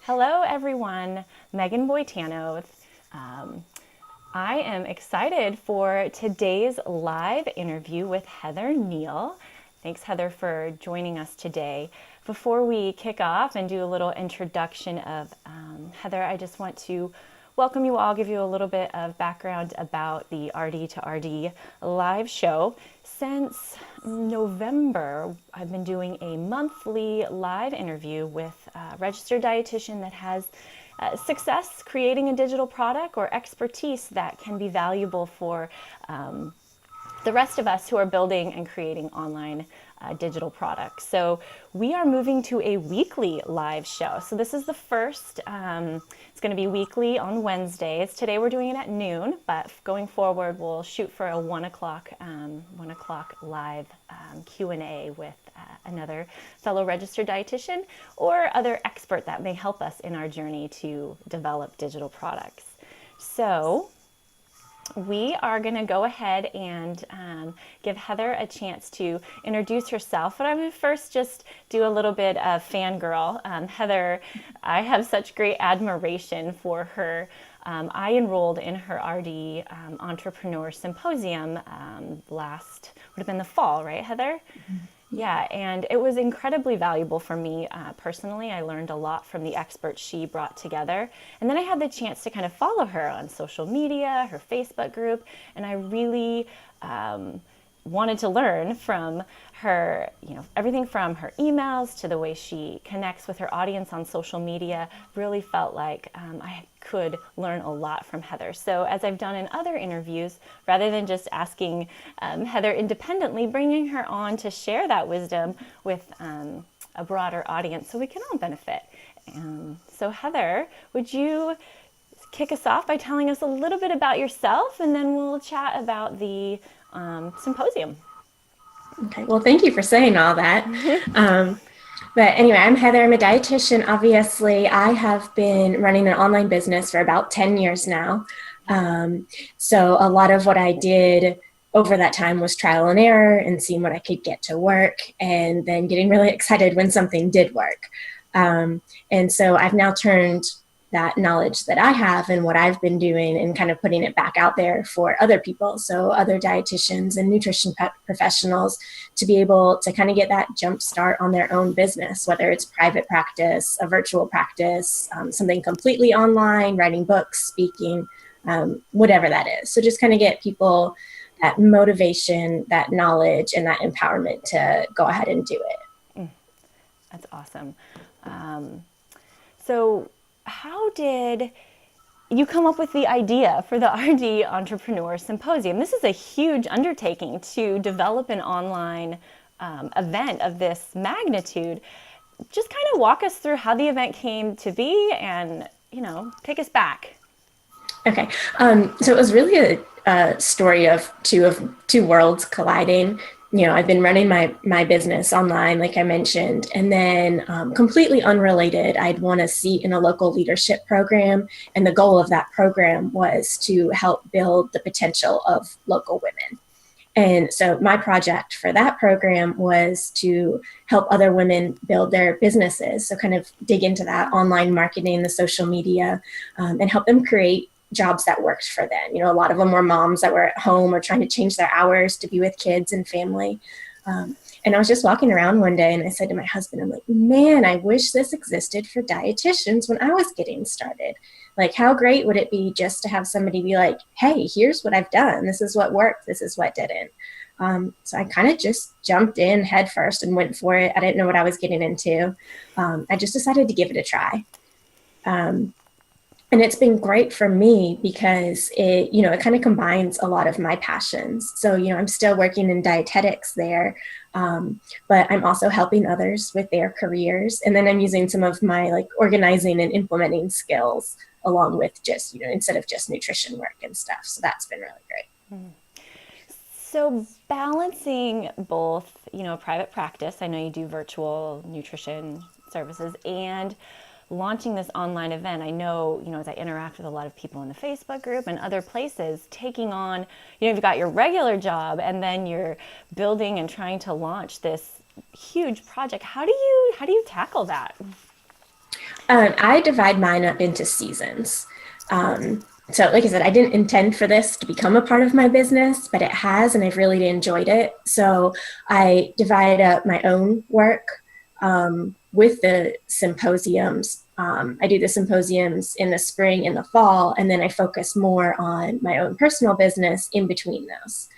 Hello, everyone. Megan Boitano. I am excited for today's live interview with Heather Neal. Thanks, Heather, for joining us today. Before we kick off and do a little introduction of Heather, I just want to welcome you all, give you a little bit of background about the RD to RD live show. Since November, I've been doing a monthly live interview with a registered dietitian that has success creating a digital product or expertise that can be valuable for the rest of us who are building and creating online digital products. So we are moving to a weekly live show. So this is the first, it's going to be weekly on Wednesdays. Today we're doing it at noon, but going forward we'll shoot for a 1 o'clock live Q&A with another fellow registered dietitian or other expert that may help us in our journey to develop digital products. So we are going to go ahead and give Heather a chance to introduce herself. But I'm going to first just do a little bit of fangirl. Heather, I have such great admiration for her. I enrolled in her RD Entrepreneur Symposium would have been the fall, right, Heather? Mm-hmm. Yeah, and it was incredibly valuable for me personally. I learned a lot from the experts she brought together. And then I had the chance to kind of follow her on social media, her Facebook group, and I really wanted to learn from her, everything from her emails to the way she connects with her audience on social media. Really felt like I could learn a lot from Heather. So as I've done in other interviews, rather than just asking Heather independently, bringing her on to share that wisdom with a broader audience so we can all benefit. So Heather, would you kick us off by telling us a little bit about yourself, and then we'll chat about the symposium. Okay, well, thank you for saying all that. But anyway, I'm Heather. I'm a dietitian. Obviously, I have been running an online business for about 10 years now. So a lot of what I did over that time was trial and error and seeing what I could get to work, and then getting really excited when something did work. And so I've now turned that knowledge that I have and what I've been doing and kind of putting it back out there for other people. So other dietitians and nutrition professionals to be able to kind of get that jump start on their own business, whether it's private practice, a virtual practice, something completely online, writing books, speaking, whatever that is. So just kind of get people that motivation, that knowledge, and that empowerment to go ahead and do it. That's awesome. So how did you come up with the idea for the RD Entrepreneur Symposium? This is a huge undertaking to develop an online event of this magnitude. Just kind of walk us through how the event came to be and, take us back. Okay. So it was really a story of two worlds colliding. I've been running my business online, like I mentioned, and then completely unrelated, I'd won a seat in a local leadership program. And the goal of that program was to help build the potential of local women. And so my project for that program was to help other women build their businesses. So kind of dig into that online marketing, the social media, and help them create jobs that worked for them. A lot of them were moms that were at home or trying to change their hours to be with kids and family. And I was just walking around one day and I said to my husband, I'm like, man, I wish this existed for dietitians when I was getting started. Like, how great would it be just to have somebody be like, hey, here's what I've done. This is what worked. This is what didn't. So I kind of just jumped in head first and went for it. I didn't know what I was getting into. I just decided to give it a try. And it's been great for me because it kind of combines a lot of my passions. So, I'm still working in dietetics there, but I'm also helping others with their careers. And then I'm using some of my organizing and implementing skills along with just, instead of just nutrition work and stuff. So that's been really great. So balancing both, private practice, I know you do virtual nutrition services, and launching this online event. I know, as I interact with a lot of people in the Facebook group and other places, taking on, you've got your regular job and then you're building and trying to launch this huge project. How do you tackle that? I divide mine up into seasons. So like I said, I didn't intend for this to become a part of my business, but it has, and I've really enjoyed it. So I divide up my own work with the symposiums. I do the symposiums in the spring and the fall, and then I focus more on my own personal business in between those.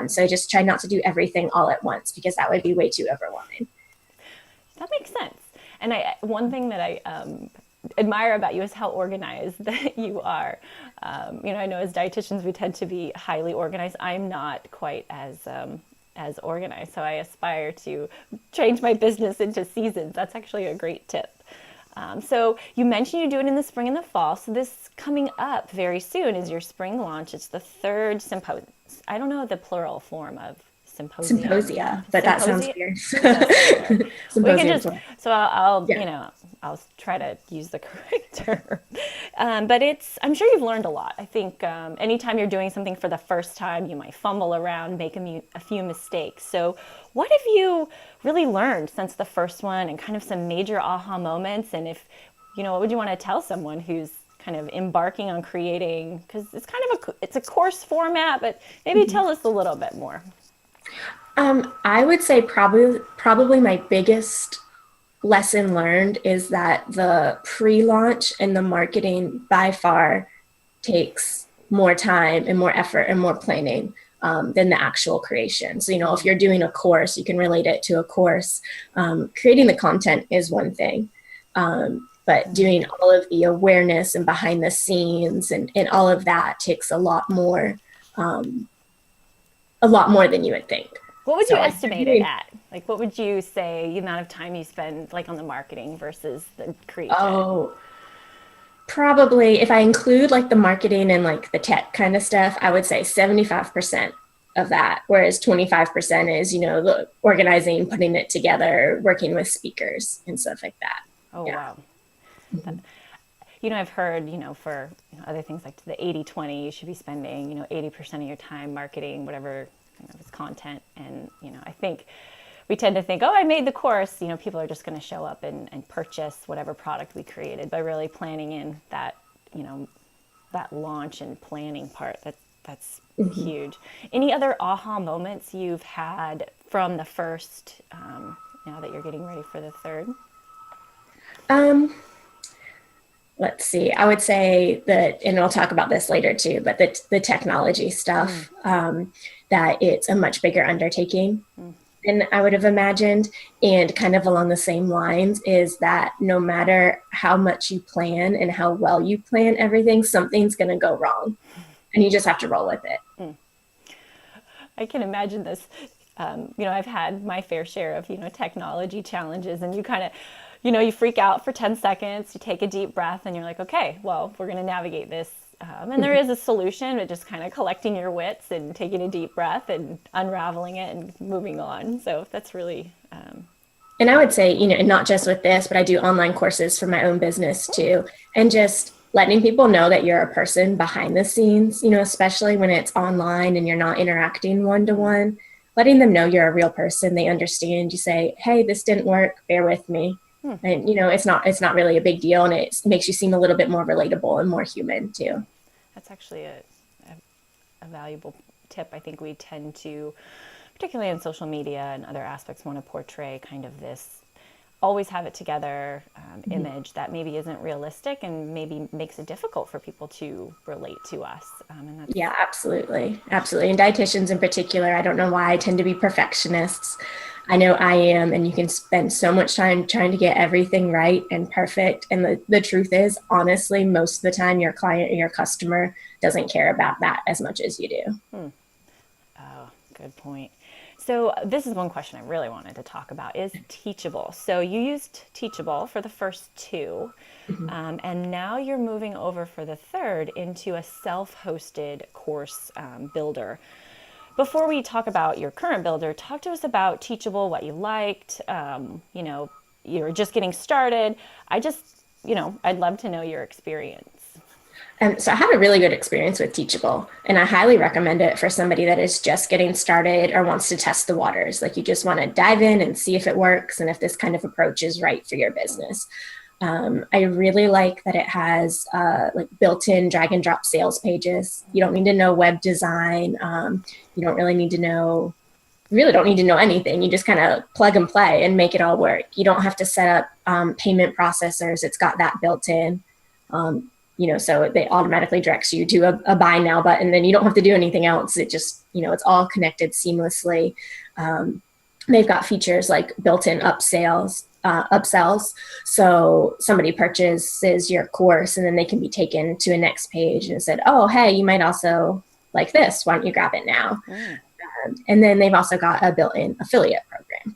So I just try not to do everything all at once, because that would be way too overwhelming. That makes sense. And one thing that I admire about you is how organized that you are. I know as dietitians we tend to be highly organized. I'm not quite as organized, so I aspire to change my business into seasons. That's actually a great tip. So you mentioned you do it in the spring and the fall. So this coming up very soon is your spring launch. It's the third symposium. I don't know the plural form of symposium. Symposia, but that sounds weird. We can just, so I'll try to use the correct term. But I'm sure you've learned a lot. I think anytime you're doing something for the first time, you might fumble around, make a few mistakes. So what have you really learned since the first one, and kind of some major aha moments? And what would you want to tell someone who's kind of embarking on creating, because it's kind of it's a course format, but maybe tell us a little bit more. I would say probably my biggest lesson learned is that the pre-launch and the marketing by far takes more time and more effort and more planning than the actual creation. So, if you're doing a course, you can relate it to a course. Creating the content is one thing, but doing all of the awareness and behind the scenes and all of that takes a lot more than you would think. What would you estimate it at? Like, what would you say the amount of time you spend like on the marketing versus the creation? Oh, probably if I include like the marketing and like the tech kind of stuff, I would say 75% of that, whereas 25% is, the organizing, putting it together, working with speakers and stuff like that. Oh, yeah. Wow. Mm-hmm. I've heard, for other things like the 80-20, you should be spending, 80% of your time marketing, whatever it's content. And, I think we tend to think, I made the course, people are just going to show up and purchase whatever product we created, by really planning in that, that launch and planning part. That's mm-hmm. huge. Any other aha moments you've had from the first, now that you're getting ready for the third? Let's see, I would say that, and I'll talk about this later too, but the technology stuff, that it's a much bigger undertaking than I would have imagined. And kind of along the same lines is that no matter how much you plan and how well you plan everything, something's going to go wrong. And you just have to roll with it. I can imagine this. I've had my fair share of, technology challenges, and you kind of, you freak out for 10 seconds, you take a deep breath, and you're like, okay, well, we're going to navigate this. And there is a solution, but just kind of collecting your wits and taking a deep breath and unraveling it and moving on. So that's really... And I would say, and not just with this, but I do online courses for my own business too. And just letting people know that you're a person behind the scenes, especially when it's online and you're not interacting one-to-one, letting them know you're a real person. They understand. You say, hey, this didn't work, bear with me. And, it's not really a big deal, and it makes you seem a little bit more relatable and more human too. That's actually a valuable tip. I think we tend to, particularly in social media and other aspects, want to portray kind of this always have it together image that maybe isn't realistic and maybe makes it difficult for people to relate to us. Yeah, absolutely. Absolutely. And dietitians in particular, I don't know why I tend to be perfectionists. I know I am, and you can spend so much time trying to get everything right and perfect. And the truth is, honestly, most of the time your client or your customer doesn't care about that as much as you do. Oh, good point. So this is one question I really wanted to talk about is Teachable. So you used Teachable for the first two, and now you're moving over for the third into a self-hosted course builder. Before we talk about your current builder, talk to us about Teachable, what you liked. You're just getting started. I'd love to know your experience. So I had a really good experience with Teachable, and I highly recommend it for somebody that is just getting started or wants to test the waters. Like, you just want to dive in and see if it works and if this kind of approach is right for your business. I really like that it has like built-in drag and drop sales pages. You don't need to know web design. You don't really need to know, you really don't need to know anything. You just kind of plug and play and make it all work. You don't have to set up payment processors. It's got that built in. So they automatically directs you to a buy now button, then you don't have to do anything else. It just, it's all connected seamlessly. They've got features like built-in upsells. So somebody purchases your course and then they can be taken to a next page and said, oh, hey, you might also like this. Why don't you grab it now? And then they've also got a built-in affiliate program.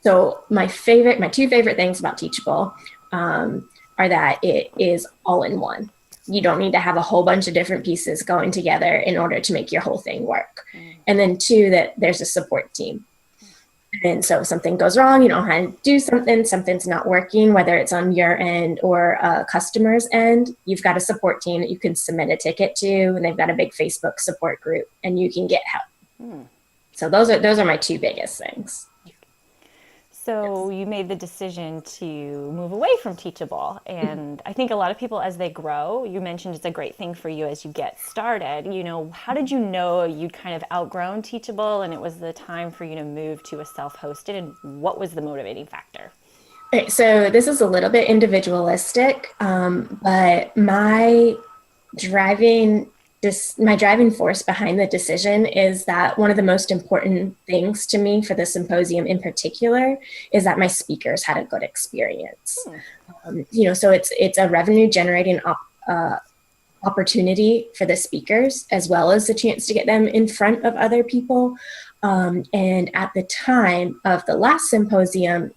So my two favorite things about Teachable are that it is all in one. You don't need to have a whole bunch of different pieces going together in order to make your whole thing work. And then two, that there's a support team. And so if something goes wrong, you don't know how to do something's not working, whether it's on your end or a customer's end, you've got a support team that you can submit a ticket to, and they've got a big Facebook support group and you can get help. So those are my two biggest things. So you made the decision to move away from Teachable. And I think a lot of people, as they grow, you mentioned it's a great thing for you as you get started. How did you know you'd kind of outgrown Teachable and it was the time for you to move to a self-hosted? And what was the motivating factor? Okay, so this is a little bit individualistic, but my driving force behind the decision is that one of the most important things to me for the symposium in particular is that my speakers had a good experience. So it's a revenue generating opportunity for the speakers, as well as a chance to get them in front of other people. And at the time of the last symposium,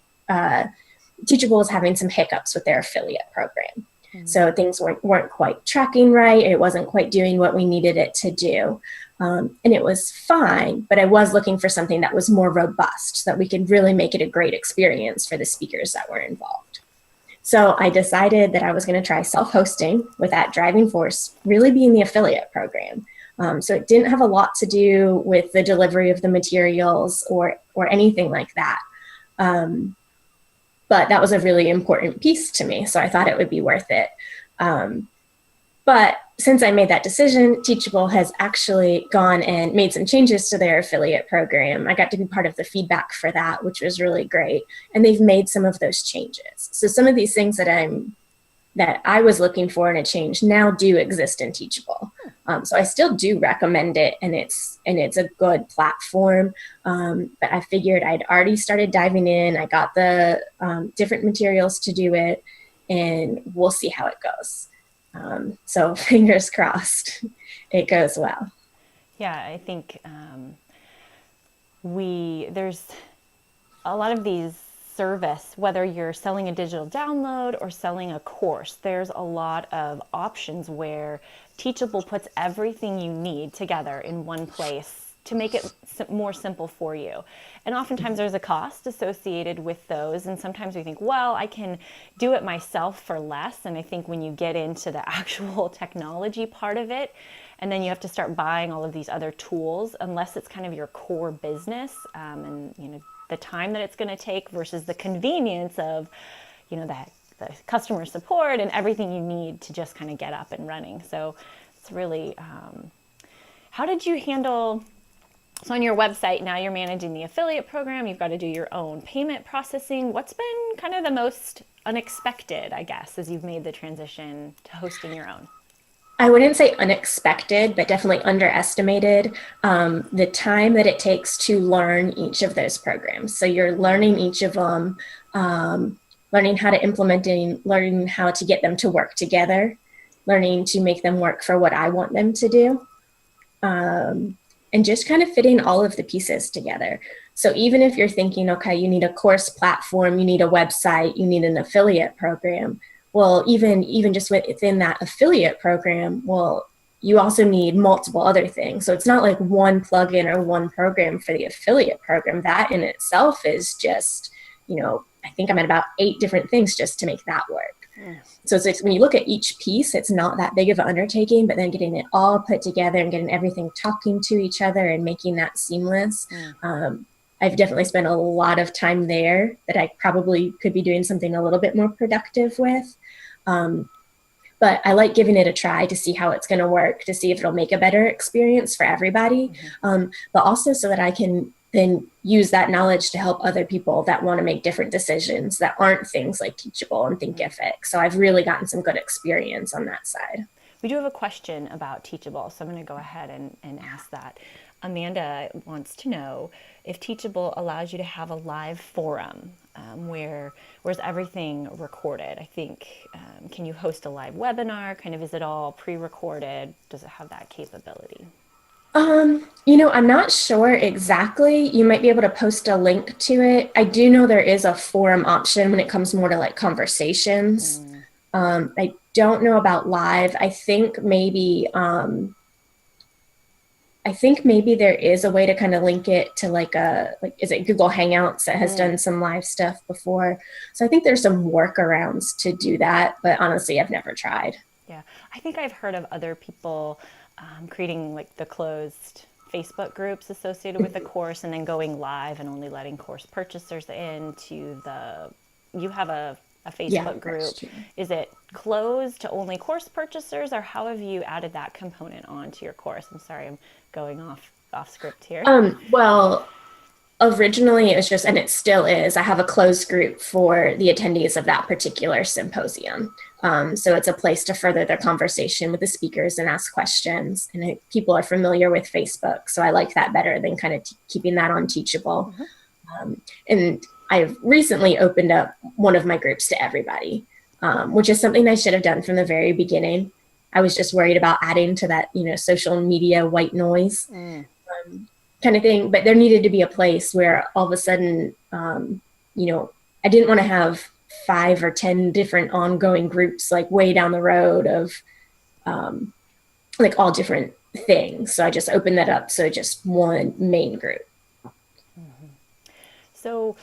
Teachable was having some hiccups with their affiliate program. So things weren't quite tracking right. It wasn't quite doing what we needed it to do. And it was fine, but I was looking for something that was more robust so that we could really make it a great experience for the speakers that were involved. So I decided that I was going to try self-hosting with that driving force really being the affiliate program. So it didn't have a lot to do with the delivery of the materials or anything like that. But that was a really important piece to me, so I thought it would be worth it. But since I made that decision, Teachable has actually gone and made some changes to their affiliate program. I got to be part of the feedback for that, which was really great. And they've made some of those changes. So some of these things that I was looking for in a change now do exist in Teachable. So I still do recommend it, and it's a good platform. But I figured I'd already started diving in. I got the different materials to do it, and we'll see how it goes. So fingers crossed it goes well. Yeah, I think there's a lot of these service, whether you're selling a digital download or selling a course, there's a lot of options where Teachable puts everything you need together in one place to make it more simple for you. And oftentimes there's a cost associated with those. And sometimes we think, well, I can do it myself for less. And I think when you get into the actual technology part of it, and then you have to start buying all of these other tools, unless it's kind of your core business, and the time that it's going to take versus the convenience of, the customer support and everything you need to just kind of get up and running. So it's really, how did you handle, so on your website, now you're managing the affiliate program, you've got to do your own payment processing. What's been kind of the most unexpected, I guess, as you've made the transition to hosting your own? I wouldn't say unexpected, but definitely underestimated the time that it takes to learn each of those programs. So you're learning each of them, learning how to implement them, learning how to get them to work together, learning to make them work for what I want them to do, and just kind of fitting all of the pieces together. So even if you're thinking, okay, you need a course platform, you need a website, you need an affiliate program, well, even just within that affiliate program, well, you also need multiple other things. So it's not like one plugin or one program for the affiliate program. That in itself is just, I think I'm at about 8 different things just to make that work. So it's when you look at each piece, it's not that big of an undertaking, but then getting it all put together and getting everything talking to each other and making that seamless. I've definitely spent a lot of time there that I probably could be doing something a little bit more productive with. But I like giving it a try to see how it's going to work, to see if it'll make a better experience for everybody. But also so that I can then use that knowledge to help other people that want to make different decisions that aren't things like Teachable and Thinkific. So I've really gotten some good experience on that side. We do have a question about Teachable, so I'm going to go ahead and ask that. Amanda wants to know if Teachable allows you to have a live forum where's everything recorded. I think, can you host a live webinar? Kind of, is it all pre-recorded? Does it have that capability? I'm not sure exactly. You might be able to post a link to it. I do know there is a forum option when it comes more to like conversations. I don't know about live. I think maybe there is a way to kind of link it to is it Google Hangouts that has done some live stuff before? So I think there's some workarounds to do that, but honestly, I've never tried. Yeah, I think I've heard of other people creating like the closed Facebook groups associated with the course and then going live and only letting course purchasers into you have a Facebook group. Is it closed to only course purchasers, or how have you added that component onto your course? I'm sorry, I'm going off script here. Well, originally it was just, and it still is, I have a closed group for the attendees of that particular symposium. So it's a place to further the conversation with the speakers and ask questions. And people are familiar with Facebook, so I like that better than kind of keeping that on Teachable. And I've recently opened up one of my groups to everybody, which is something I should have done from the very beginning. I was just worried about adding to that, social media white noise kind of thing. But there needed to be a place where all of a sudden, I didn't want to have 5 or 10 different ongoing groups like way down the road of like all different things. So I just opened that up. So just one main group. So,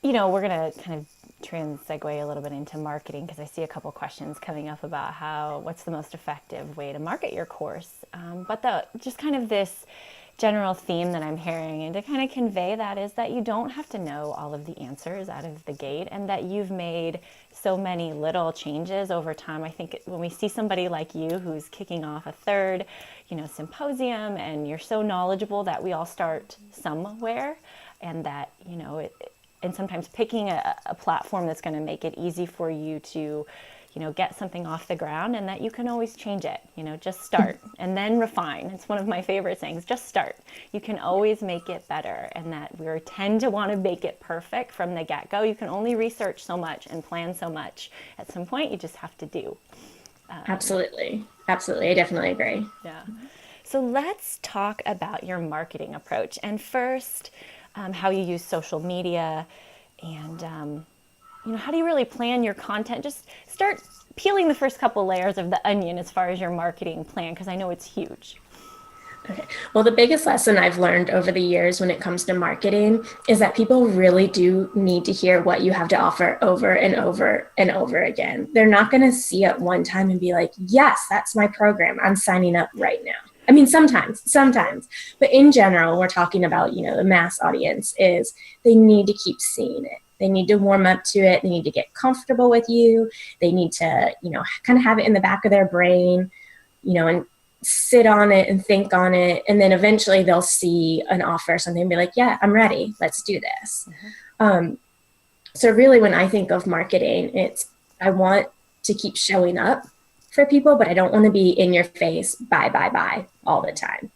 we're going to kind of segue a little bit into marketing, because I see a couple questions coming up about what's the most effective way to market your course. But just kind of this general theme that I'm hearing, and to kind of convey that, is that you don't have to know all of the answers out of the gate, and that you've made so many little changes over time. I think when we see somebody like you who's kicking off a third, symposium, and you're so knowledgeable that we all start somewhere, and that, and sometimes picking a platform that's going to make it easy for you to, get something off the ground, and that you can always change it, just start and then refine. It's one of my favorite sayings, just start. You can always make it better, and that we tend to want to make it perfect from the get-go. You can only research so much and plan so much. At some point, you just have to do. Absolutely. I definitely agree. Yeah. So let's talk about your marketing approach. And first, how you use social media, and how do you really plan your content? Just start peeling the first couple layers of the onion as far as your marketing plan, because I know it's huge. Okay. Well, the biggest lesson I've learned over the years when it comes to marketing is that people really do need to hear what you have to offer over and over and over again. They're not going to see it one time and be like, yes, that's my program, I'm signing up right now. I mean, sometimes, but in general, we're talking about, the mass audience is they need to keep seeing it. They need to warm up to it. They need to get comfortable with you. They need to, kind of have it in the back of their brain, and sit on it and think on it. And then eventually they'll see an offer or something and be like, yeah, I'm ready. Let's do this. So really, when I think of marketing, I want to keep showing up for people, but I don't want to be in your face, buy all the time.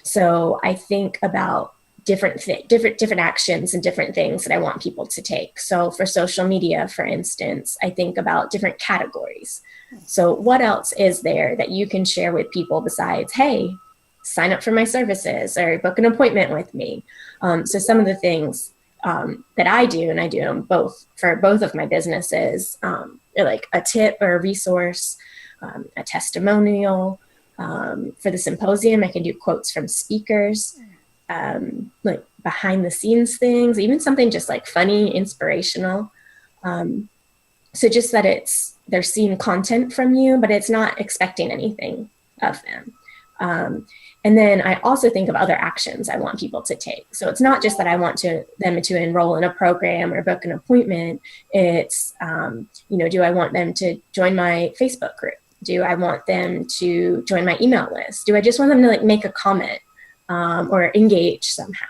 So I think about different actions and different things that I want people to take. So for social media, for instance, I think about different categories. So what else is there that you can share with people besides, hey, sign up for my services or book an appointment with me? So some of the things that I do, and I do them both for both of my businesses, like a tip or a resource, a testimonial. For the symposium, I can do quotes from speakers, like behind the scenes things, even something just like funny, inspirational. So just that they're seeing content from you, but it's not expecting anything of them. And then I also think of other actions I want people to take. So it's not just that I want them to enroll in a program or book an appointment. It's, do I want them to join my Facebook group? Do I want them to join my email list? Do I just want them to like make a comment or engage somehow?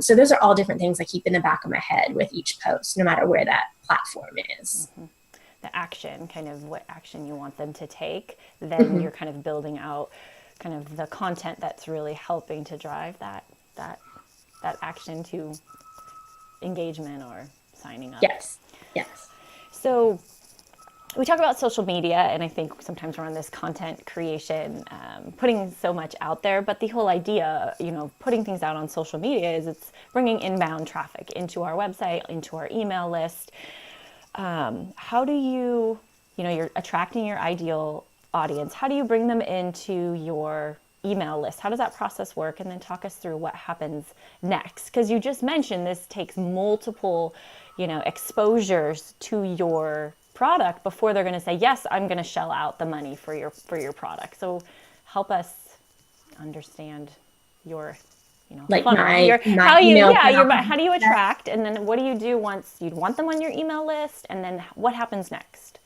So those are all different things I keep in the back of my head with each post, no matter where that platform is. Mm-hmm. The action, kind of what action you want them to take, then you're kind of building out kind of the content that's really helping to drive that action to engagement or signing up. Yes. So we talk about social media, and I think sometimes we're on this content creation, putting so much out there, but the whole idea, putting things out on social media is it's bringing inbound traffic into our website, into our email list. How do you're attracting your ideal audience. How do you bring them into your email list? How does that process work? And then talk us through what happens next. Because you just mentioned this takes multiple, exposures to your product before they're going to say, yes, I'm going to shell out the money for your product. So help us understand your, like funnel. How do you attract, and then what do you do once you want them on your email list, and then what happens next?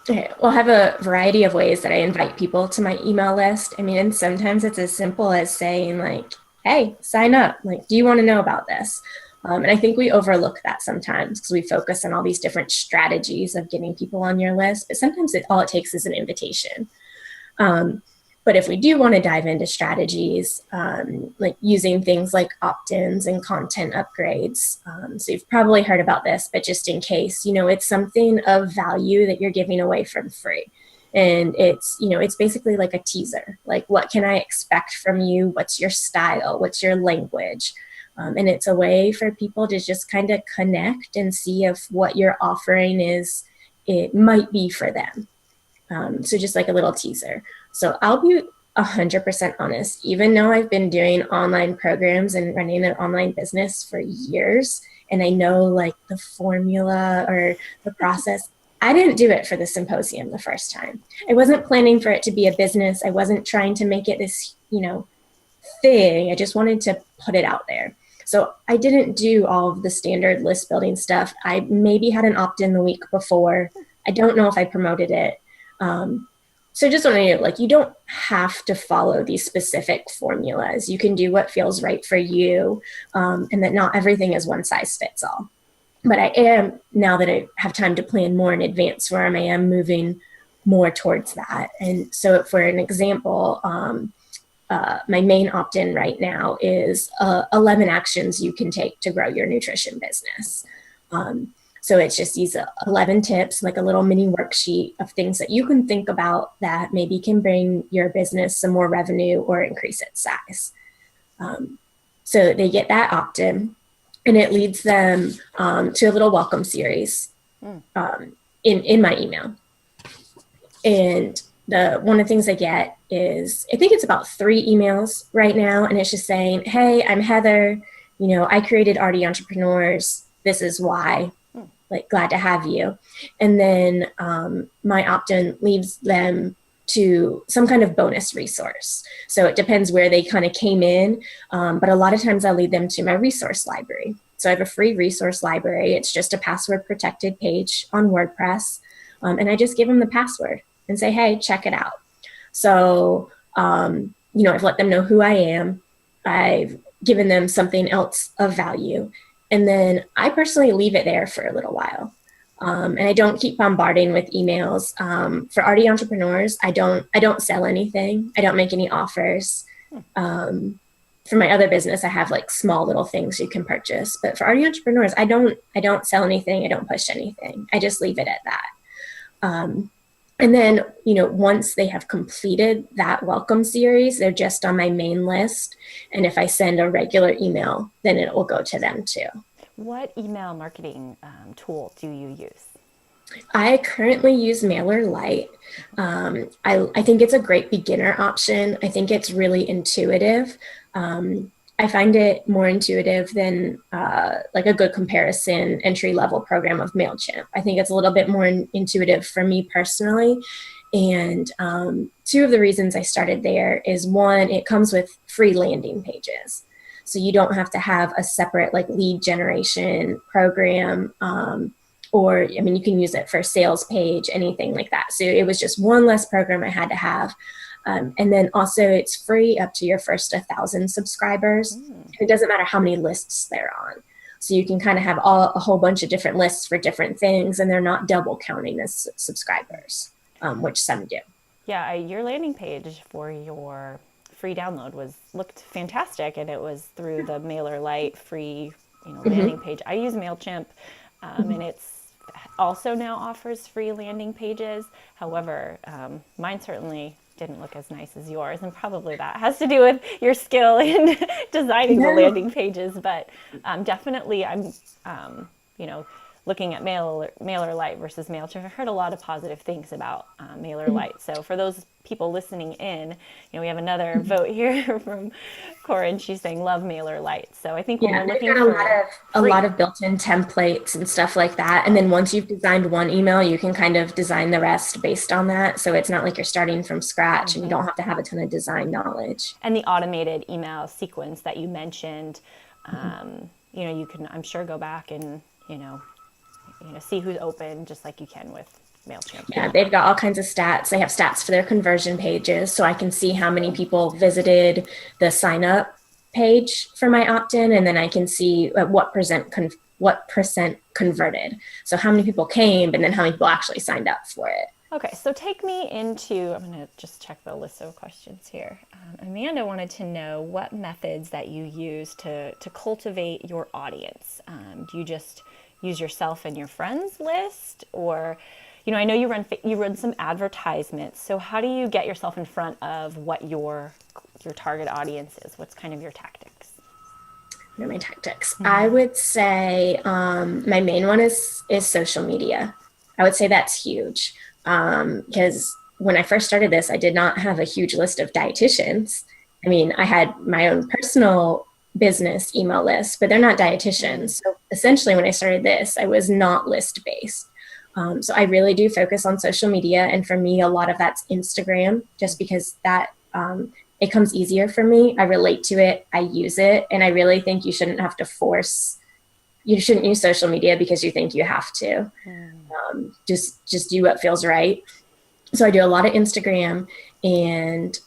Okay, well, I have a variety of ways that I invite people to my email list. I mean, and sometimes it's as simple as saying like, hey, sign up. Like, do you want to know about this? And I think we overlook that sometimes because we focus on all these different strategies of getting people on your list. But sometimes all it takes is an invitation. But if we do want to dive into strategies, like using things like opt-ins and content upgrades, so you've probably heard about this, but just in case, it's something of value that you're giving away for free. And it's basically like a teaser, like what can I expect from you? What's your style? What's your language? And it's a way for people to just kind of connect and see if what you're offering it might be for them. So just like a little teaser. So I'll be 100% honest, even though I've been doing online programs and running an online business for years, and I know like the formula or the process, I didn't do it for the symposium the first time. I wasn't planning for it to be a business. I wasn't trying to make it this, thing. I just wanted to put it out there. So I didn't do all of the standard list building stuff. I maybe had an opt-in the week before. I don't know if I promoted it. So just want to know, like, you don't have to follow these specific formulas. You can do what feels right for you, and that not everything is one size fits all. But I am, now that I have time to plan more in advance for them, I am moving more towards that. And so for an example, my main opt-in right now is 11 actions you can take to grow your nutrition business. So it's just these 11 tips, like a little mini worksheet of things that you can think about that maybe can bring your business some more revenue or increase its size. So they get that opt-in, and it leads them to a little welcome series in my email. And one of the things I get is, I think it's about 3 emails right now, and it's just saying, hey, I'm Heather, I created RD Entrepreneurs, this is why. Like, glad to have you. And then my opt-in leads them to some kind of bonus resource. So it depends where they kind of came in. But a lot of times I'll lead them to my resource library. So I have a free resource library. It's just a password protected page on WordPress. And I just give them the password and say, hey, check it out. So, I've let them know who I am. I've given them something else of value. And then I personally leave it there for a little while. And I don't keep bombarding with emails. For RD Entrepreneurs, I don't sell anything. I don't make any offers. For my other business, I have like small little things you can purchase. But for RD Entrepreneurs, I don't sell anything. I don't push anything. I just leave it at that. And then, once they have completed that welcome series, they're just on my main list. And if I send a regular email, then it will go to them too. What email marketing tool do you use? I currently use Mailerlite. I think it's a great beginner option. I think it's really intuitive. I find it more intuitive than like a good comparison entry-level program of MailChimp. I think it's a little bit more intuitive for me personally. And two of the reasons I started there is one, it comes with free landing pages. So you don't have to have a separate like lead generation program, or, I mean, you can use it for sales page, anything like that. So it was just one less program I had to have. And then also it's free up to your first 1,000 subscribers. It doesn't matter how many lists they're on. So you can kind of have a whole bunch of different lists for different things, and they're not double counting as subscribers, which some do. Yeah, your landing page for your free download looked fantastic, and it was through the Mailerlite free landing page. I use MailChimp, and it's also now offers free landing pages. However, mine certainly didn't look as nice as yours, and probably that has to do with your skill in designing the landing pages. But definitely, I'm looking at Mailerlite versus MailChimp. I've heard a lot of positive things about Mailerlite. So for those people listening in, we have another vote here from Corinne. She's saying love Mailerlite. So I think when we're looking for a lot of built-in templates and stuff like that. And then once you've designed one email, you can kind of design the rest based on that. So it's not like you're starting from scratch and you don't have to have a ton of design knowledge. And the automated email sequence that you mentioned, you can, I'm sure, go back and, see who's open just like you can with MailChimp. Yeah, they've got all kinds of stats. They have stats for their conversion pages. So I can see how many people visited the sign up page for my opt-in. And then I can see what percent converted. So how many people came, and then how many people actually signed up for it. Okay, so take me into, I'm going to just check the list of questions here. Amanda wanted to know what methods that you use to cultivate your audience. Do you just use yourself and your friends list, or, I know you run some advertisements. So how do you get yourself in front of what your target audience is? What's kind of your tactics? My tactics. I would say my main one is social media. I would say that's huge. Because when I first started this, I did not have a huge list of dietitians. I mean, I had my own personal business email list, but they're not dietitians. So essentially, when I started this, I was not list based. So I really do focus on social media. And for me, a lot of that's Instagram, just because that it comes easier for me. I relate to it. I use it. And I really think you shouldn't use social media because you think you have to. Just do what feels right. So I do a lot of Instagram, and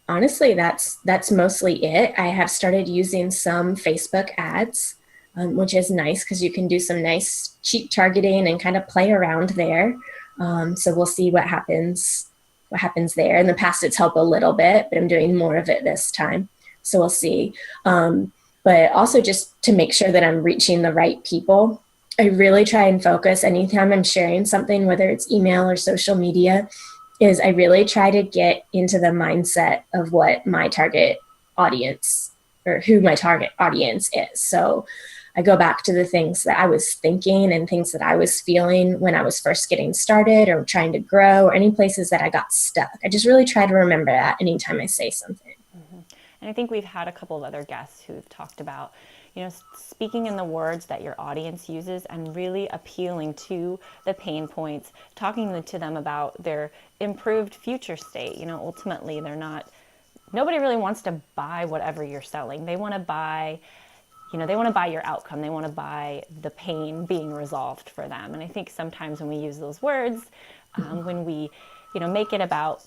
honestly, that's mostly it. I have started using some Facebook ads, which is nice because you can do some nice cheap targeting and kind of play around there. So we'll see what happens there. In the past, it's helped a little bit, but I'm doing more of it this time. So we'll see. But also just to make sure that I'm reaching the right people. I really try and focus anytime I'm sharing something, whether it's email or social media, is I really try to get into the mindset of what my target audience, or who my target audience is. So I go back to the things that I was thinking and things that I was feeling when I was first getting started or trying to grow, or any places that I got stuck. I just really try to remember that anytime I say something. And I think we've had a couple of other guests who've talked about, speaking in the words that your audience uses and really appealing to the pain points, talking to them about their improved future state. Ultimately, nobody really wants to buy whatever you're selling. They want to buy, they want to buy your outcome. They want to buy the pain being resolved for them. And I think sometimes when we use those words, when we, make it about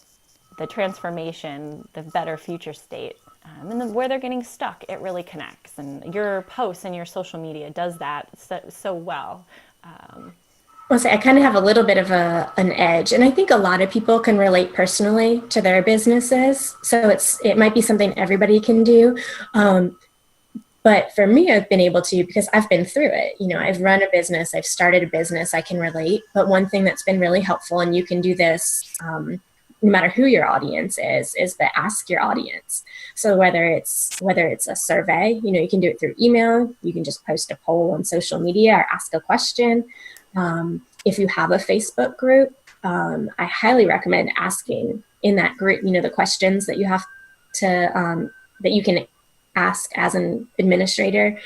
the transformation, the better future state, and where they're getting stuck, it really connects. And your posts and your social media does that so well. I'll say I kind of have a little bit of an edge, and I think a lot of people can relate personally to their businesses. So it might be something everybody can do. But for me, I've been able to, because I've been through it. I've run a business, I've started a business, I can relate. But one thing that's been really helpful, and you can do this no matter who your audience is that ask your audience. So whether it's a survey, you can do it through email, you can just post a poll on social media or ask a question. If you have a Facebook group, I highly recommend asking in that group, the questions that you have to, that you can ask as an administrator.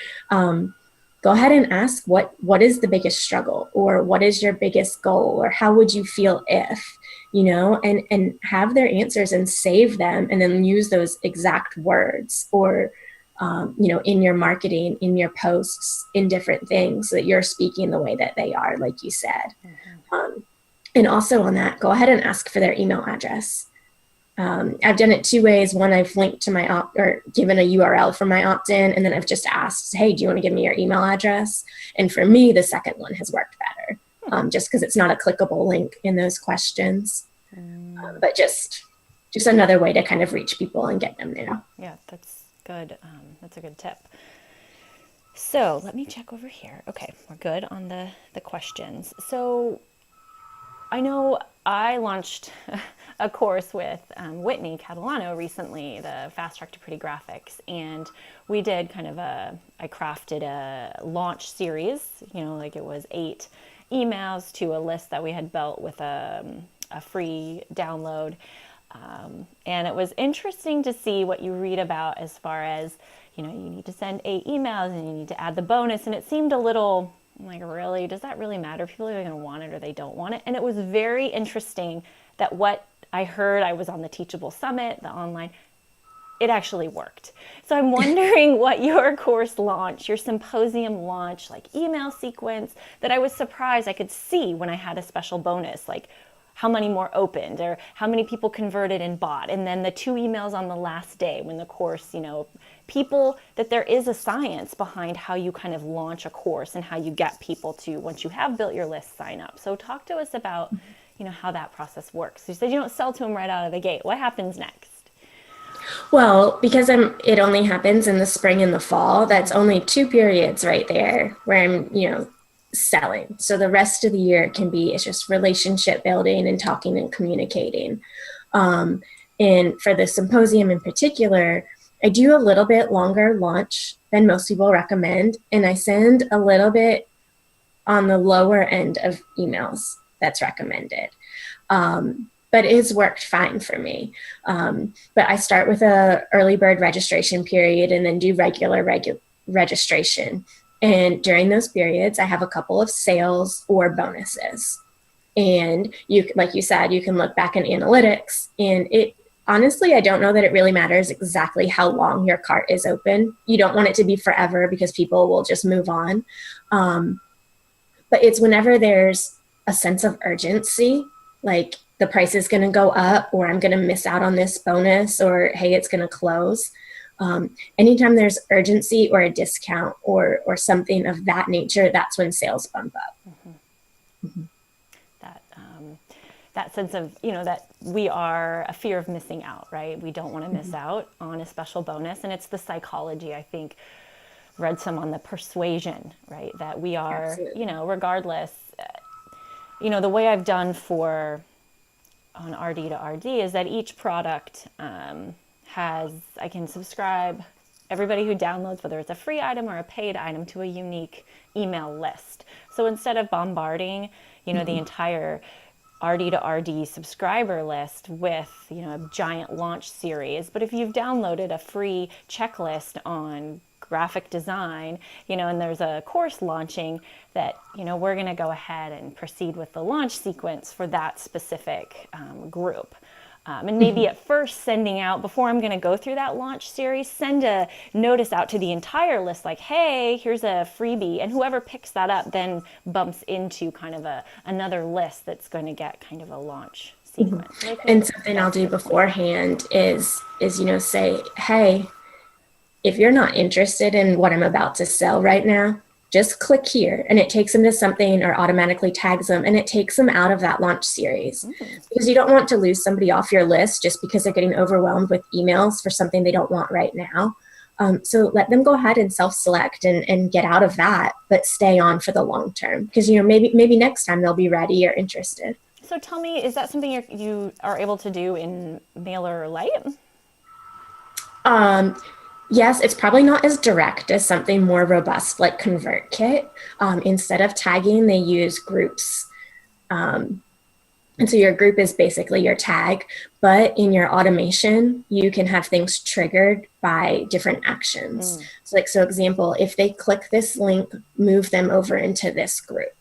go ahead and ask what is the biggest struggle, or what is your biggest goal, or how would you feel if, and have their answers and save them, and then use those exact words, or in your marketing, in your posts, in different things, so that you're speaking the way that they are, like you said. And also on that, go ahead and ask for their email address. I've done it two ways. One, I've linked to my or given a URL for my opt-in, and then I've just asked, hey, do you want to give me your email address? And for me, the second one has worked better, just because it's not a clickable link in those questions, but just another way to kind of reach people and get them there. Yeah, that's good. That's a good tip. So let me check over here. Okay, we're good on the questions. So I know I launched a course with Whitney Catalano recently, the Fast Track to Pretty Graphics, and we did kind of I crafted a launch series, like it was 8 emails to a list that we had built with a free download. And it was interesting to see what you read about as far as, you need to send 8 emails and you need to add the bonus. And it seemed a little like, really, does that really matter? People are going to want it or they don't want it. And it was very interesting that what I heard, I was on the Teachable Summit, the online, it actually worked. So I'm wondering what your course launch, your symposium launch, like email sequence, that I was surprised I could see when I had a special bonus, like how many more opened or how many people converted and bought. And then the 2 emails on the last day when the course, people, that there is a science behind how you kind of launch a course and how you get people to, once you have built your list, sign up. So talk to us about, how that process works. You said you don't sell to them right out of the gate. What happens next? Well, because it only happens in the spring and the fall, that's only 2 periods right there where I'm, selling. So the rest of the year it's just relationship building and talking and communicating. And for the symposium in particular, I do a little bit longer launch than most people recommend. And I send a little bit on the lower end of emails that's recommended. But it's worked fine for me. But I start with a early bird registration period and then do regular registration. And during those periods, I have a couple of sales or bonuses. And like you said, you can look back in analytics, and honestly, I don't know that it really matters exactly how long your cart is open. You don't want it to be forever because people will just move on. But it's whenever there's a sense of urgency, like the price is going to go up, or I'm going to miss out on this bonus, or hey, it's going to close. Anytime there's urgency or a discount or something of that nature, that's when sales bump up. That sense of, that we are a fear of missing out, right? We don't want to miss out on a special bonus. And it's the psychology, I think, read some on the persuasion, right? That we are, Absolutely. Regardless, the way I've done on RD to RD is that each product, I can subscribe everybody who downloads, whether it's a free item or a paid item, to a unique email list. So instead of bombarding, the entire RD to RD subscriber list with, a giant launch series, but if you've downloaded a free checklist on graphic design, and there's a course launching, that, we're going to go ahead and proceed with the launch sequence for that specific group. And maybe at first sending out, before I'm going to go through that launch series, send a notice out to the entire list like, hey, here's a freebie. And whoever picks that up then bumps into kind of another list that's going to get kind of a launch sequence. And something I'll do beforehand is say, hey, if you're not interested in what I'm about to sell right now, just click here, and it takes them to something, or automatically tags them, and it takes them out of that launch series. Because you don't want to lose somebody off your list just because they're getting overwhelmed with emails for something they don't want right now. So let them go ahead and self-select and get out of that, but stay on for the long term, because maybe next time they'll be ready or interested. So tell me, is that something you are able to do in Mailerlite? Yes, it's probably not as direct as something more robust like ConvertKit. Instead of tagging, they use groups. And so your group is basically your tag, but in your automation, you can have things triggered by different actions. So example, if they click this link, move them over into this group.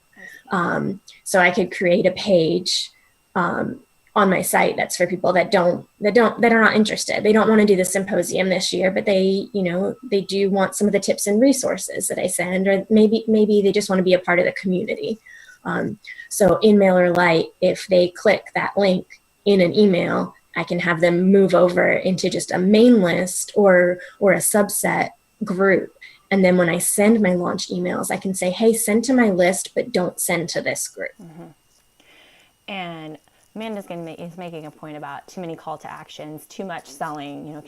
So I could create a page on my site that's for people that are not interested. They don't want to do the symposium this year, but they do want some of the tips and resources that I send, or maybe they just want to be a part of the community. So in Mailerlite, if they click that link in an email, I can have them move over into just a main list or a subset group. And then when I send my launch emails, I can say, hey, send to my list, but don't send to this group. And Amanda's is making a point about too many call to actions, too much selling, you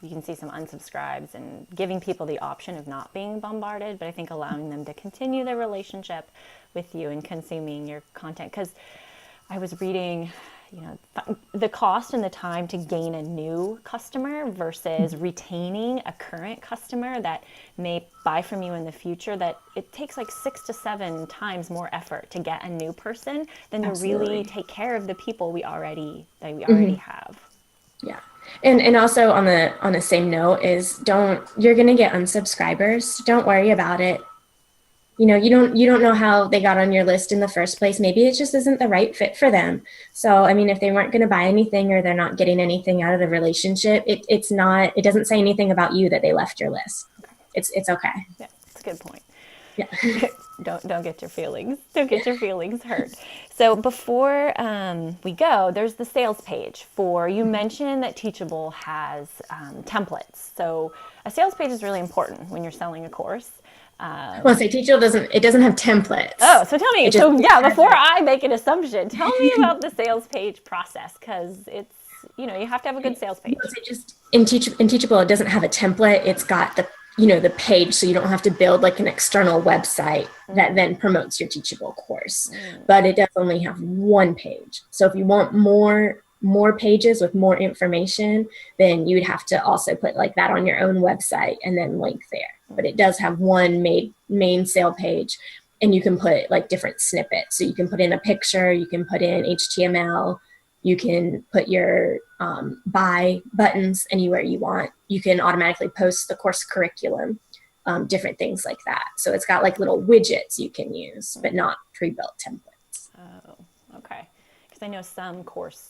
can see some unsubscribes, and giving people the option of not being bombarded, but I think allowing them to continue their relationship with you and consuming your content. Because I was reading, the cost and the time to gain a new customer versus retaining a current customer that may buy from you in the future, that it takes like 6 to 7 times more effort to get a new person than to really take care of the people we already have. Yeah. And also on the same note is, you're going to get unsubscribers. Don't worry about it. You don't know how they got on your list in the first place. Maybe it just isn't the right fit for them. So, if they weren't going to buy anything, or they're not getting anything out of the relationship, it doesn't say anything about you that they left your list. It's okay. Yeah, that's a good point. Yeah. Don't get your feelings. Don't get your feelings hurt. So before we go, there's the sales page you mentioned that Teachable has templates. So a sales page is really important when you're selling a course. Teachable doesn't have templates. Oh, so tell me. Before I make an assumption, tell me about the sales page process, because it's, you have to have a good sales page. In Teachable, it doesn't have a template. It's got the page, so you don't have to build like an external website that then promotes your Teachable course. But it does only have one page. So if you want more pages with more information, then you would have to also put like that on your own website and then link there. But it does have one main sale page, and you can put like different snippets. So you can put in a picture, you can put in HTML, you can put your buy buttons anywhere you want. You can automatically post the course curriculum, different things like that. So it's got like little widgets you can use, but not pre-built templates. Oh, okay. Because I know some course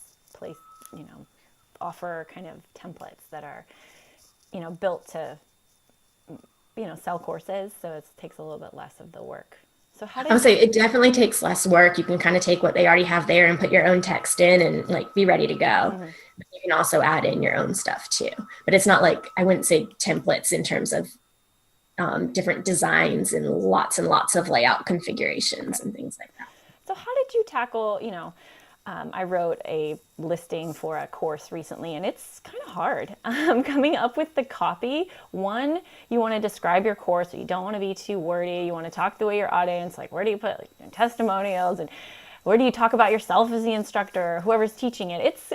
offer kind of templates that are, built to, sell courses. So it takes a little bit less of the work. So I would say it definitely takes less work. You can kind of take what they already have there and put your own text in and like be ready to go. But you can also add in your own stuff too. But it's not like, I wouldn't say templates in terms of different designs and lots of layout configurations and things like that. So how did you tackle, I wrote a listing for a course recently, and it's kind of hard coming up with the copy. One, you want to describe your course, so you don't want to be too wordy. You want to talk the way your audience, like where do you put testimonials, and where do you talk about yourself as the instructor, or whoever's teaching it? It's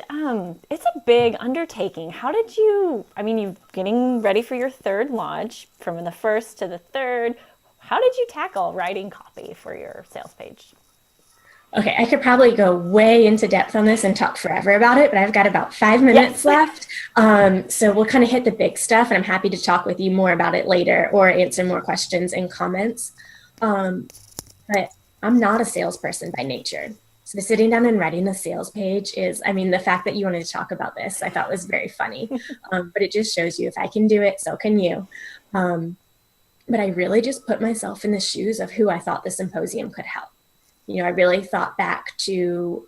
a big undertaking. How did you're getting ready for your third launch, from the first to the third. How did you tackle writing copy for your sales page? Okay, I could probably go way into depth on this and talk forever about it, but I've got about 5 minutes left. So we'll kind of hit the big stuff, and I'm happy to talk with you more about it later or answer more questions and comments. But I'm not a salesperson by nature. So sitting down and writing the sales page is, the fact that you wanted to talk about this, I thought was very funny. But it just shows you, if I can do it, so can you. But I really just put myself in the shoes of who I thought the symposium could help. I really thought back to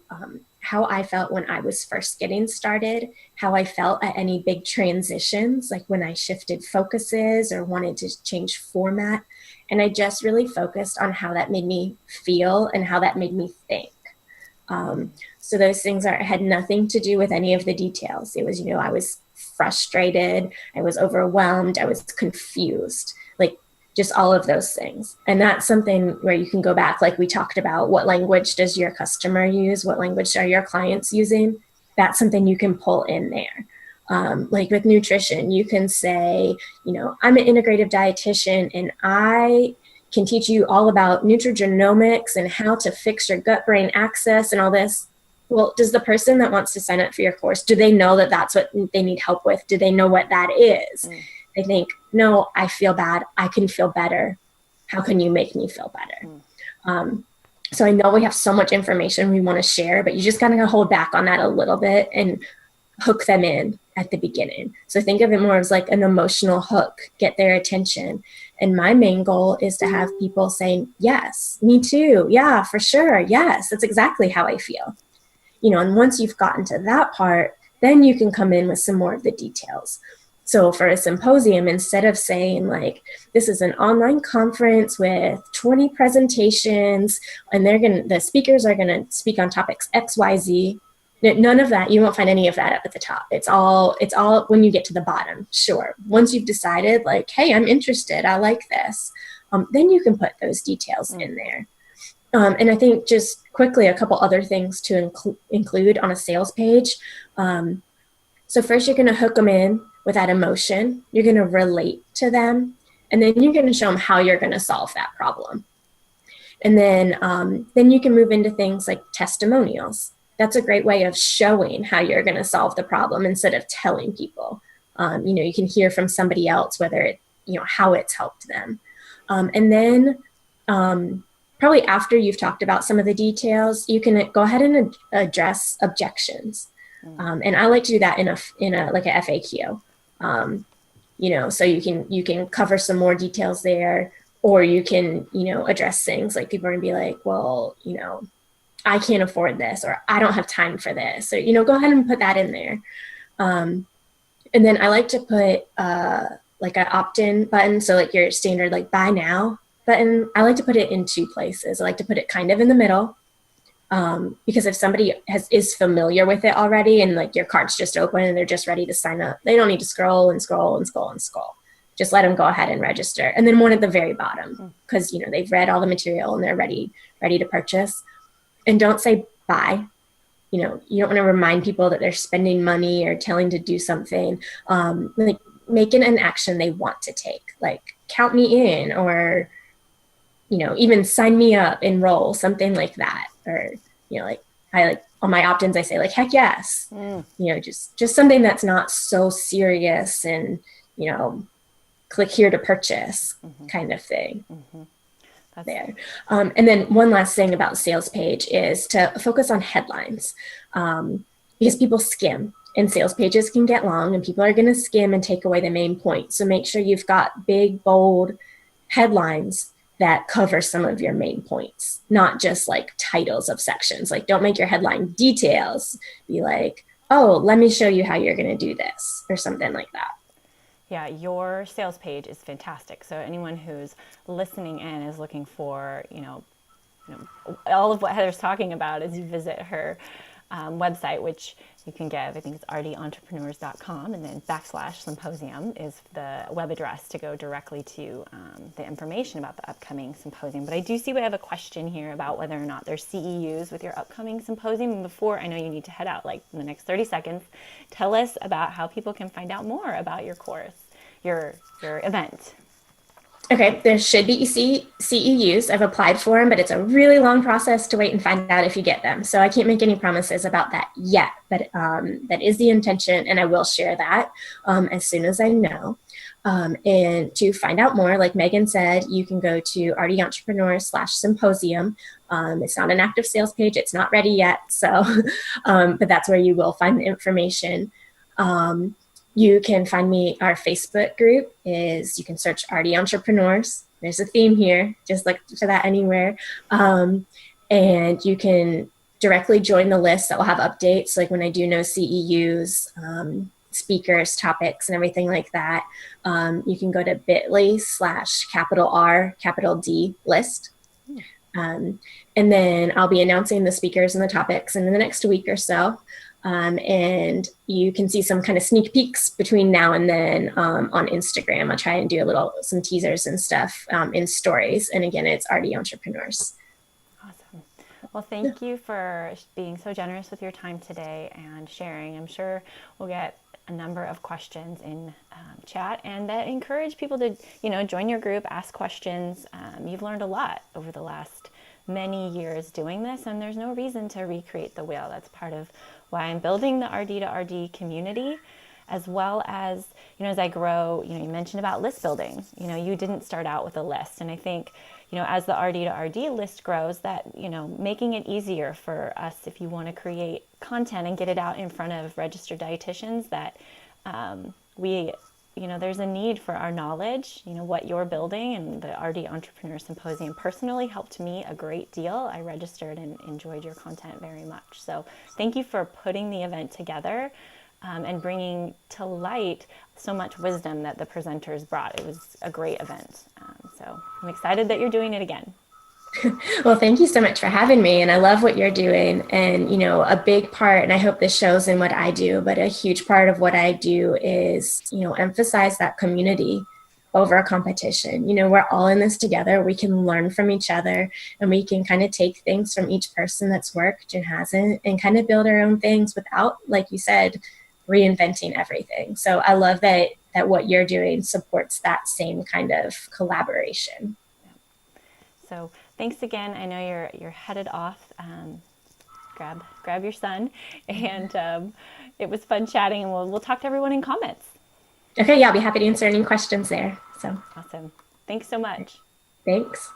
how I felt when I was first getting started, how I felt at any big transitions, like when I shifted focuses or wanted to change format. And I just really focused on how that made me feel and how that made me think. So those things had nothing to do with any of the details. It was, I was frustrated, I was overwhelmed, I was confused, just all of those things. And that's something where you can go back, like we talked about, what language does your customer use? What language are your clients using? That's something you can pull in there. Like with nutrition, you can say, I'm an integrative dietitian, and I can teach you all about nutrigenomics and how to fix your gut-brain axis and all this. Well, does the person that wants to sign up for your course, do they know that that's what they need help with? Do they know what that is? They think, no, I feel bad. I can feel better. How can you make me feel better? So I know we have so much information we want to share, but you just kind of hold back on that a little bit and hook them in at the beginning. So think of it more as like an emotional hook, get their attention. And my main goal is to have people saying, yes, me too. Yeah, for sure. Yes, that's exactly how I feel. And once you've gotten to that part, then you can come in with some more of the details. So for a symposium, instead of saying like, this is an online conference with 20 presentations and the speakers are going to speak on topics X, Y, Z. None of that. You won't find any of that up at the top. It's all when you get to the bottom. Sure. Once you've decided like, hey, I'm interested, I like this, then you can put those details in there. And I think just quickly, a couple other things to include on a sales page. So first, you're going to hook them in with that emotion. You're going to relate to them. And then you're going to show them how you're going to solve that problem. And then you can move into things like testimonials. That's a great way of showing how you're going to solve the problem instead of telling people. You can hear from somebody else whether it, how it's helped them. And then probably after you've talked about some of the details, you can go ahead and address objections. And I like to do that in a like a FAQ. So you can cover some more details there, or you can, address things like people are gonna be like, well, I can't afford this, or I don't have time for this, or, go ahead and put that in there. And then I like to put like an opt-in button. So like your standard, like buy now button, I like to put it in two places. I like to put it kind of in the middle. Because if somebody is familiar with it already and like your cart's just open and they're just ready to sign up, they don't need to scroll and scroll and scroll and scroll. Just let them go ahead and register. And then one at the very bottom, because they've read all the material and they're ready to purchase. And don't say buy. You don't want to remind people that they're spending money or telling to do something. Like making an action they want to take, like count me in, or even sign me up, enroll, something like that. Or, like I like on my opt-ins, I say like, heck yes, just something that's not so serious and, click here to purchase kind of thing. That's there. And then one last thing about sales page is to focus on headlines, because people skim and sales pages can get long and people are going to skim and take away the main point. So make sure you've got big, bold headlines that cover some of your main points, not just like titles of sections. Like don't make your headline details. Be like, oh, let me show you how you're going to do this, or something like that. Yeah, your sales page is fantastic. So anyone who's listening in is looking for, all of what Heather's talking about as you visit her website, which you can get, I think it's rdentrepreneurs.com, and then /symposium is the web address to go directly to the information about the upcoming symposium. But I do see we have a question here about whether or not there's CEUs with your upcoming symposium. And before, I know you need to head out like in the next 30 seconds. Tell us about how people can find out more about your course, your event. Okay, there should be CEUs. I've applied for them, but it's a really long process to wait and find out if you get them. So I can't make any promises about that yet, but that is the intention, and I will share that as soon as I know. And to find out more, like Megan said, you can go to RD Entrepreneur /Symposium. It's not an active sales page. It's not ready yet. So, but that's where you will find the information. You can find me, our Facebook group is, you can search RD Entrepreneurs. There's a theme here, just look for that anywhere. And you can directly join the list that will have updates, like when I do know CEUs, speakers, topics, and everything like that. You can go to bit.ly/R list. And then I'll be announcing the speakers and the topics in the next week or so. And you can see some kind of sneak peeks between now and then on Instagram. I'll try and do some teasers and stuff in stories. And again, it's RD Entrepreneurs. Awesome. Well, thank you for being so generous with your time today and sharing. I'm sure we'll get a number of questions in chat and that encourage people to, join your group, ask questions. You've learned a lot over the last many years doing this, and there's no reason to recreate the wheel. That's part of why I'm building the RD to RD community, as well as, as I grow, you mentioned about list building. You didn't start out with a list. And I think, as the RD to RD list grows, that, making it easier for us if you want to create content and get it out in front of registered dietitians, that there's a need for our knowledge. What you're building, and the RD Entrepreneur Symposium personally helped me a great deal. I registered and enjoyed your content very much. So thank you for putting the event together and bringing to light so much wisdom that the presenters brought. It was a great event. So I'm excited that you're doing it again. Well, thank you so much for having me. And I love what you're doing. And, a big part, and I hope this shows in what I do, but a huge part of what I do is, emphasize that community over a competition. We're all in this together. We can learn from each other, and we can kind of take things from each person that's worked and hasn't, and kind of build our own things without, like you said, reinventing everything. So I love that what you're doing supports that same kind of collaboration. So thanks again. I know you're headed off. Grab your son, and it was fun chatting. And we'll talk to everyone in comments. Okay, yeah, I'll be happy to answer any questions there. So awesome. Thanks so much. Thanks.